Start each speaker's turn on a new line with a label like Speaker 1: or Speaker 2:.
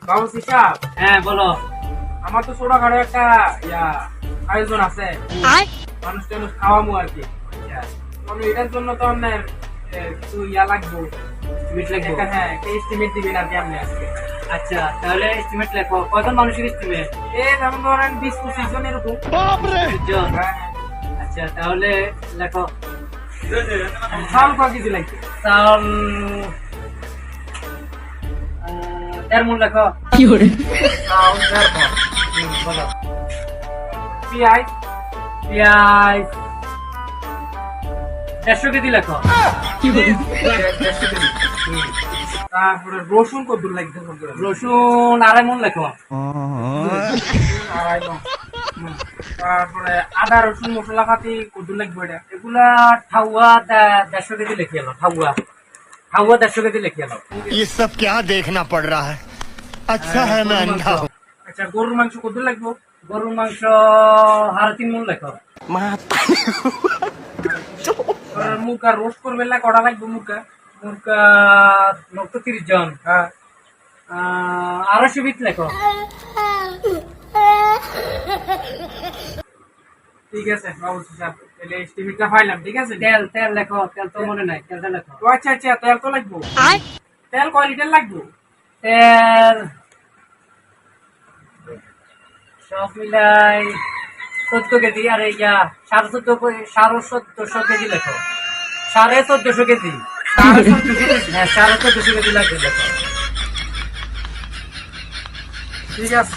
Speaker 1: বাবু সাহেব,
Speaker 2: হ্যাঁ বলো।
Speaker 1: আমার তো ছোটখাটো একটা আয়োজন আছে, মানুষ টানুষ খাওয়ামু আর কি। তবে এটার জন্য তো আপনার কিছু লাগবো,
Speaker 2: এস্টিমেট লাগবে।
Speaker 1: হ্যাঁ একটা এস্টিমেট দিবেন আর কি আপনি আজকে।
Speaker 2: আচ্ছা তাহলে এস্টিমেট লেখো, কয়জন মানুষের এস্টিমেট?
Speaker 1: যেমন ধরেন 20-25 জন এরকম। হ্যাঁ।
Speaker 2: আচ্ছা তাহলে লেখো।
Speaker 1: চাল কয় কেজি লাগবে?
Speaker 2: চাউল 1.5 মণ লেখো।
Speaker 1: চাউল 1.5 মণ।
Speaker 2: বলো।
Speaker 1: পেঁয়াজ
Speaker 2: পেঁয়াজ 150 কেজি লেখো।
Speaker 1: 150 কেজি। তারপরে রসুন কত লাগবে?
Speaker 2: রসুন 2.5 মণ লেখো।
Speaker 1: 2.5 মণ। তারপরে আদা রসুন মশলা পাতি কত লাগবে? এটা
Speaker 2: এগুলা ঠাউয়া 150 কেজি লিখে এলো। ঠাউয়া 150 কেজি লিখে এলো।
Speaker 3: ये सब क्या देखना पड़ रहा है? अच्छा है मैं अंधा हूँ।
Speaker 1: আচ্ছা, গরুর মাংস কত লাগবে?
Speaker 2: গরুর মাংস 3.5 মণ লেখো।
Speaker 1: মুরগা রোস্ট করবে না, কটা লাগবে মুরগা?
Speaker 2: মুরগা লোক তো 30 জন।
Speaker 1: হ্যাঁ
Speaker 2: 250 পিস লেখো।
Speaker 1: ঠিক আছে বাবু সাহেব, তাহলে এস্টিমেটটা পাইলাম। ঠিক আছে,
Speaker 2: তেল তেল লেখো। তেল তো মনে নাই, তেলটা লেখো।
Speaker 1: তো আচ্ছা আচ্ছা, তেল তো লাগবো। তেল কয় লিটার লাগবো?
Speaker 2: তেল সব মিলাই 14 কেজি। আর এই 1450 কেজি লেখো। 1450 কেজি।
Speaker 1: 1450 কেজি।
Speaker 2: হ্যাঁ 1450 কেজি লাগবে লেখো।
Speaker 1: ঠিক আছে।